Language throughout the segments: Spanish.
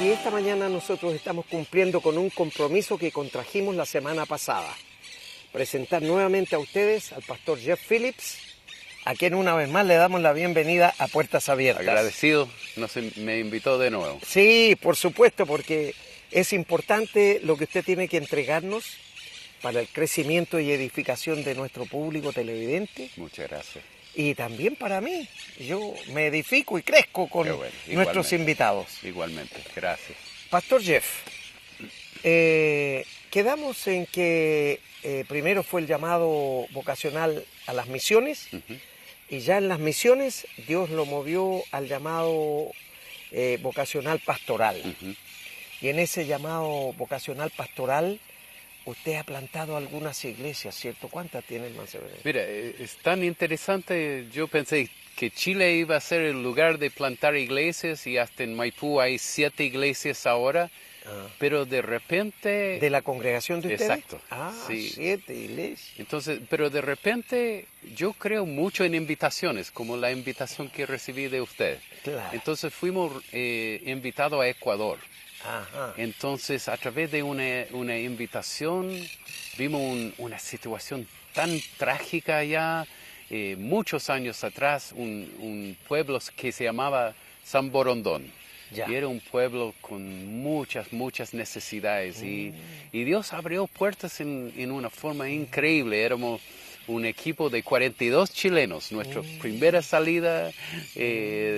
Y esta mañana nosotros estamos cumpliendo con un compromiso que contrajimos la semana pasada. Presentar nuevamente a ustedes al pastor Jeff Phillips, a quien una vez más le damos la bienvenida a Puertas Abiertas. Agradecido, me invitó de nuevo. Sí, por supuesto, porque es importante lo que usted tiene que entregarnos para el crecimiento y edificación de nuestro público televidente. Muchas gracias. Y también para mí. Yo me edifico y crezco con nuestros invitados. Igualmente, gracias. Pastor Jeff, quedamos en que primero fue el llamado vocacional a las misiones, y ya en las misiones Dios lo movió al llamado vocacional pastoral. Y en ese llamado vocacional pastoral usted ha plantado algunas iglesias, ¿cierto? ¿Cuántas tiene el Manseverino? Mira, es tan interesante. Yo pensé que Chile iba a ser el lugar de plantar iglesias y hasta en Maipú hay 7 iglesias ahora, pero de repente... ¿De la congregación de ustedes? Exacto. Sí. 7 iglesias. Entonces, pero de repente yo creo mucho en invitaciones, como la invitación que recibí de usted. Claro. Entonces fuimos invitados a Ecuador. Ajá. Entonces, a través de una invitación, vimos una situación tan trágica allá, muchos años atrás, un pueblo que se llamaba San Borondón. Ya. Y era un pueblo con muchas necesidades. Y Dios abrió puertas en una forma increíble. Éramos un equipo de 42 chilenos, nuestra primera salida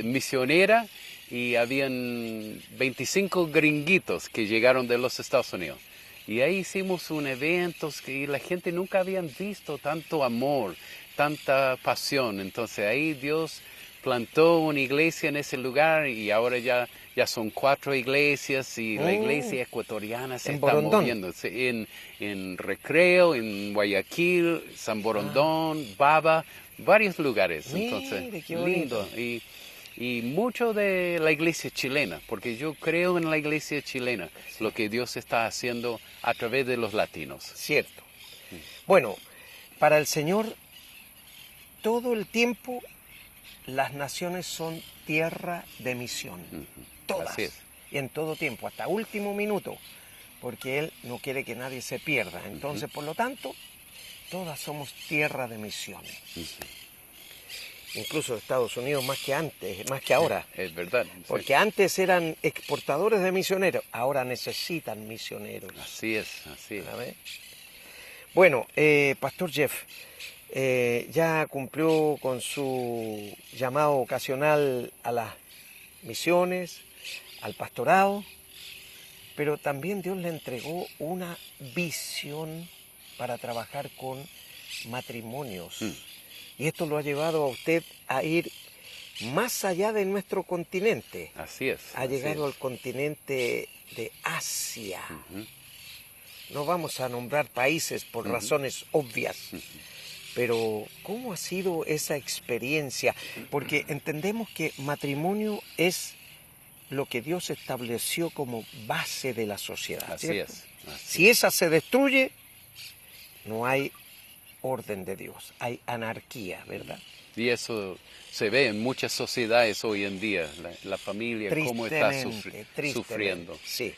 misionera. Y habían 25 gringuitos que llegaron de los Estados Unidos. Y ahí hicimos un evento que la gente nunca habían visto tanto amor, tanta pasión. Entonces ahí Dios plantó una iglesia en ese lugar y ahora ya son 4 iglesias y la iglesia ecuatoriana se está moviendo. En Recreo, en Guayaquil, San Borondón, Baba, varios lugares. Entonces, mire, qué lindo. Y mucho de la iglesia chilena, porque yo creo en la iglesia chilena, lo que Dios está haciendo a través de los latinos. Cierto. Bueno, para el Señor, todo el tiempo las naciones son tierra de misión. Todas. Así es. Y en todo tiempo, hasta último minuto, porque Él no quiere que nadie se pierda. Entonces, por lo tanto, todas somos tierra de misiones. Incluso Estados Unidos más que antes, más que ahora. Es verdad. Porque antes eran exportadores de misioneros, ahora necesitan misioneros. Así es. ¿Sabe? Bueno, Pastor Jeff, ya cumplió con su llamado ocasional a las misiones, al pastorado, pero también Dios le entregó una visión para trabajar con matrimonios. Y esto lo ha llevado a usted a ir más allá de nuestro continente. Así es. Ha llegado al continente de Asia. No vamos a nombrar países por razones obvias, pero ¿cómo ha sido esa experiencia? Porque entendemos que matrimonio es lo que Dios estableció como base de la sociedad. Así ¿cierto? es. Si esa se destruye, no hay orden de Dios, hay anarquía, ¿verdad? Y eso se ve en muchas sociedades hoy en día, la familia, cómo está sufriendo. Sí.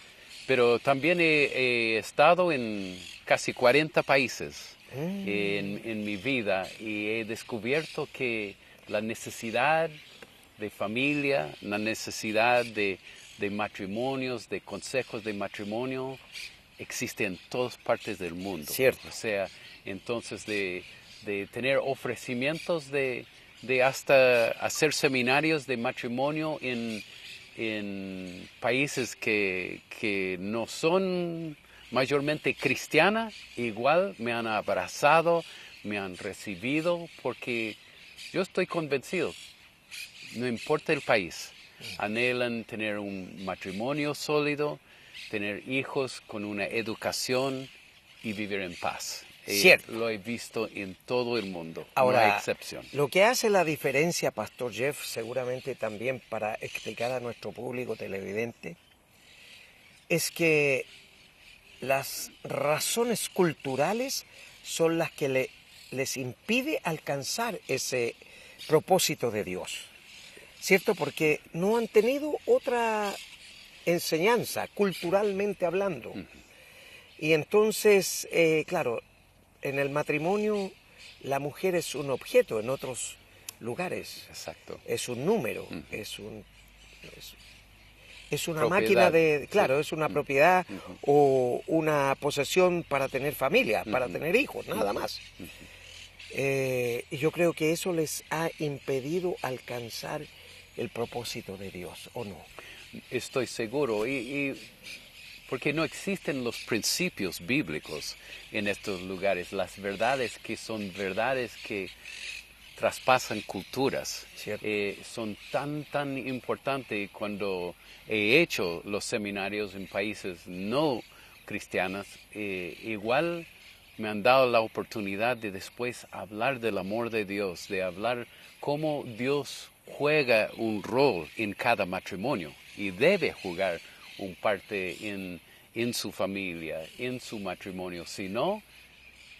Pero también he estado en casi 40 países en mi vida y he descubierto que la necesidad de familia, la necesidad de matrimonios, de consejos de matrimonio, existe en todas partes del mundo. Cierto. O sea, entonces de tener ofrecimientos de hasta hacer seminarios de matrimonio en países que no son mayormente cristianas, igual me han abrazado, me han recibido, porque yo estoy convencido, no importa el país, anhelan tener un matrimonio sólido, tener hijos con una educación y vivir en paz. Cierto. Lo he visto en todo el mundo, Ahora, no hay excepción. Lo que hace la diferencia, Pastor Jeff, seguramente también para explicar a nuestro público televidente, es que las razones culturales son las que les impide alcanzar ese propósito de Dios, ¿cierto? Porque no han tenido otra enseñanza, culturalmente hablando. Y entonces, claro, en el matrimonio la mujer es un objeto, en otros lugares Exacto. es un número, es una Propiedad. máquina de, claro, Sí. es una propiedad o una posesión para tener familia, para tener hijos, nada más. Y yo creo que eso les ha impedido alcanzar el propósito de Dios, ¿o no? Estoy seguro. Y porque no existen los principios bíblicos en estos lugares, las verdades que son verdades que traspasan culturas. Cierto. Son tan importantes. Cuando he hecho los seminarios en países no cristianos, igual me han dado la oportunidad de después hablar del amor de Dios, de hablar cómo Dios juega un rol en cada matrimonio y debe jugar un parte en su familia, en su matrimonio. Si no,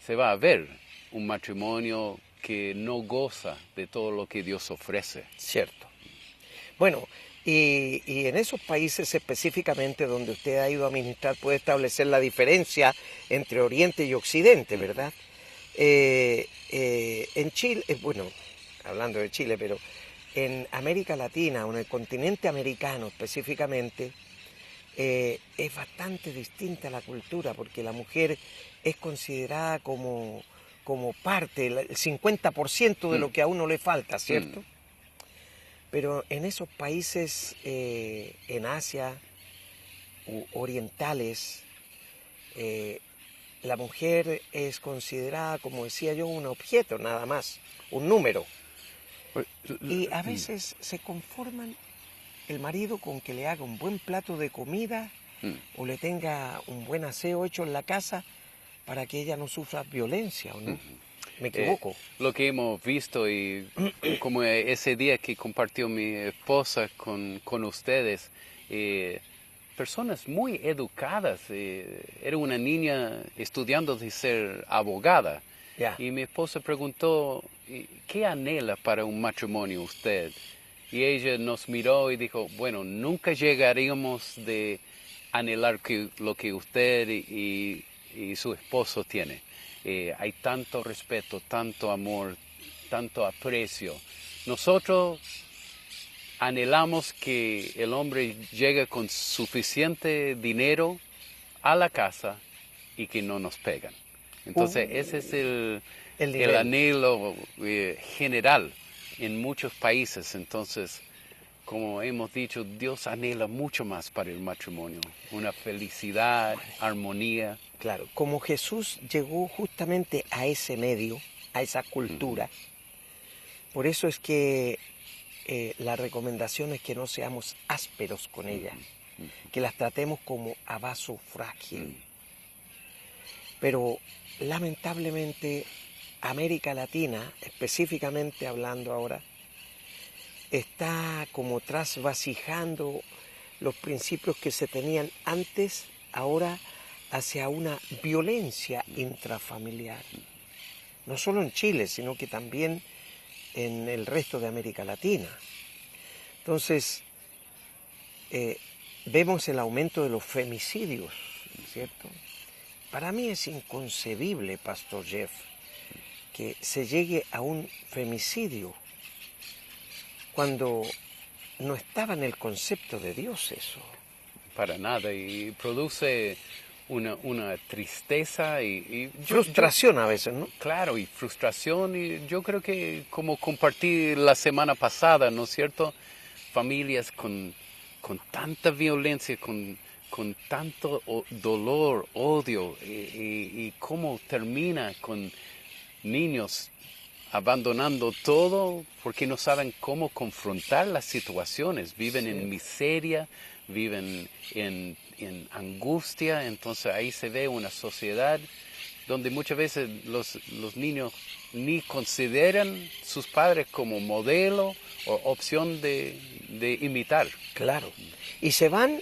se va a ver un matrimonio que no goza de todo lo que Dios ofrece. Cierto. Bueno, y en esos países específicamente donde usted ha ido a ministrar puede establecer la diferencia entre Oriente y Occidente, ¿verdad? En Chile, bueno, hablando de Chile, pero en América Latina o en el continente americano específicamente, es bastante distinta la cultura porque la mujer es considerada como parte, el 50% de lo que a uno le falta, ¿cierto? Pero en esos países en Asia orientales, la mujer es considerada, como decía yo, un objeto nada más, un número. Y a veces se conforman el marido con que le haga un buen plato de comida o le tenga un buen aseo hecho en la casa para que ella no sufra violencia, ¿o no? ¿Me equivoco? Lo que hemos visto y como ese día que compartió mi esposa con ustedes, personas muy educadas. Era una niña estudiando de ser abogada. Ya. Y mi esposa preguntó, ¿qué anhela para un matrimonio usted? Y ella nos miró y dijo, bueno, nunca llegaríamos de anhelar lo que usted y su esposo tiene. Hay tanto respeto, tanto amor, tanto aprecio. Nosotros anhelamos que el hombre llegue con suficiente dinero a la casa y que no nos pegan. Entonces ese es el anhelo general en muchos países. Entonces, como hemos dicho, Dios anhela mucho más para el matrimonio, una felicidad, armonía. Claro, como Jesús llegó justamente a ese medio, a esa cultura, por eso es que la recomendación es que no seamos ásperos con ella, que las tratemos como a vaso frágil. Pero lamentablemente América Latina, específicamente hablando ahora, está como trasvasijando los principios que se tenían antes, ahora hacia una violencia intrafamiliar. No solo en Chile, sino que también en el resto de América Latina. Entonces, vemos el aumento de los femicidios, ¿cierto? Para mí es inconcebible, Pastor Jeff, que se llegue a un femicidio cuando no estaba en el concepto de Dios eso. Para nada, y produce una tristeza y frustración a veces, ¿no? Claro, y frustración, y yo creo que como compartí la semana pasada, ¿no es cierto? Familias con tanta violencia, con tanto dolor, odio, y cómo termina con niños abandonando todo porque no saben cómo confrontar las situaciones, viven en miseria, viven en angustia. Entonces ahí se ve una sociedad donde muchas veces los niños ni consideran sus padres como modelo o opción de imitar. Claro, y se van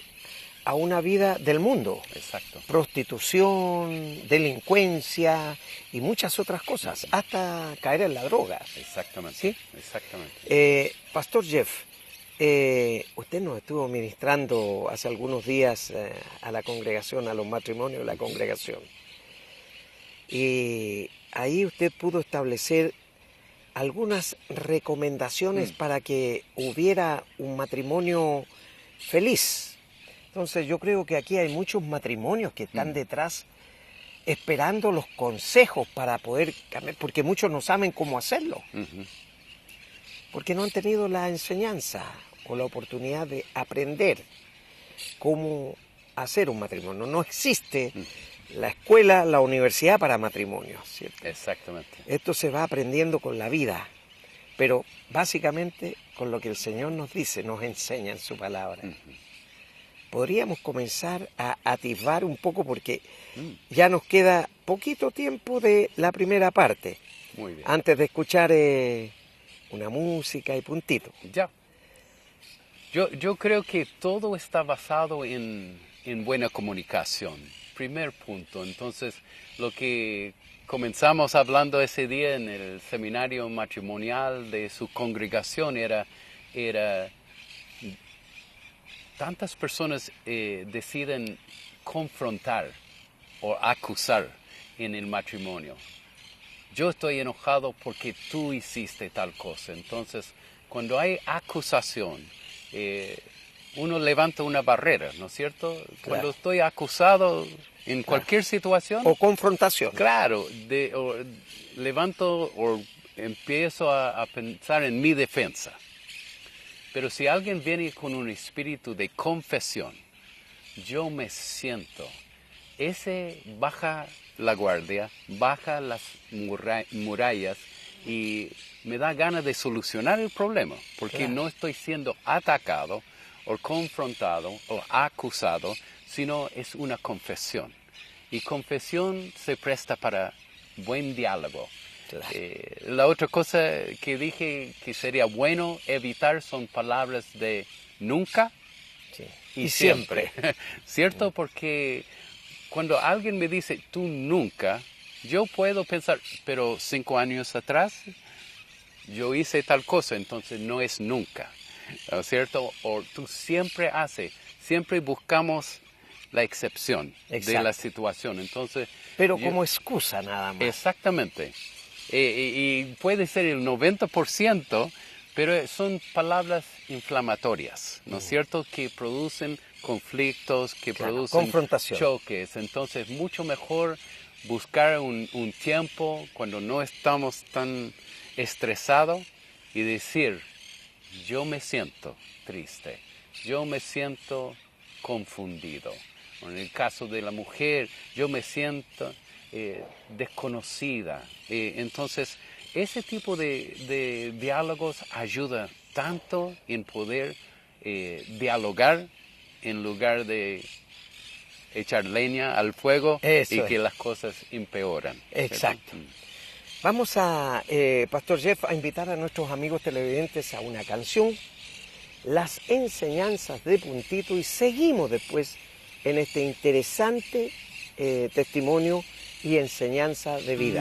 a una vida del mundo. Exacto. Prostitución, delincuencia y muchas otras cosas, hasta caer en la droga. Exactamente. ¿Sí? Exactamente. Pastor Jeff, usted nos estuvo ministrando hace algunos días a la congregación, a los matrimonios de la congregación. Y ahí usted pudo establecer algunas recomendaciones para que hubiera un matrimonio feliz. Entonces yo creo que aquí hay muchos matrimonios que están detrás esperando los consejos para poder cambiar, porque muchos no saben cómo hacerlo, porque no han tenido la enseñanza o la oportunidad de aprender cómo hacer un matrimonio. No existe la escuela, la universidad para matrimonios, ¿cierto? Exactamente. Esto se va aprendiendo con la vida, pero básicamente con lo que el Señor nos dice, nos enseña en su palabra. Podríamos comenzar a atisbar un poco porque ya nos queda poquito tiempo de la primera parte. Muy bien. Antes de escuchar una música y puntito. Ya. Yo creo que todo está basado en buena comunicación. Primer punto. Entonces, lo que comenzamos hablando ese día en el seminario matrimonial de su congregación era tantas personas deciden confrontar o acusar en el matrimonio. Yo estoy enojado porque tú hiciste tal cosa. Entonces, cuando hay acusación, uno levanta una barrera, ¿no es cierto? Claro. Cuando estoy acusado en cualquier situación. O confrontación. Claro, levanto o empiezo a pensar en mi defensa. Pero si alguien viene con un espíritu de confesión, yo me siento, ese baja la guardia, baja las murallas y me da ganas de solucionar el problema, porque Claro. no estoy siendo atacado o confrontado o acusado, sino es una confesión. Y confesión se presta para buen diálogo. Claro. La otra cosa que dije que sería bueno evitar son palabras de nunca Sí. y siempre. ¿Cierto? Porque cuando alguien me dice tú nunca, yo puedo pensar, pero 5 años atrás yo hice tal cosa, entonces no es nunca. ¿No es cierto? O tú siempre haces, siempre buscamos la excepción de Exacto. la situación. Entonces, Pero como excusa nada más. exactamente. Y puede ser el 90%, pero son palabras inflamatorias, ¿no es cierto? Que producen conflictos, que Claro, producen confrontación. choques. Entonces, mucho mejor buscar un tiempo cuando no estamos tan estresados y decir, yo me siento triste, yo me siento confundido. En el caso de la mujer, yo me siento desconocida. Entonces, ese tipo de diálogos ayuda tanto en poder dialogar en lugar de echar leña al fuego Eso y es. que las cosas empeoran. Exacto. Vamos a, Pastor Jeff, a invitar a nuestros amigos televidentes a una canción, las enseñanzas de Puntito, y seguimos después en este interesante testimonio y enseñanza de vida.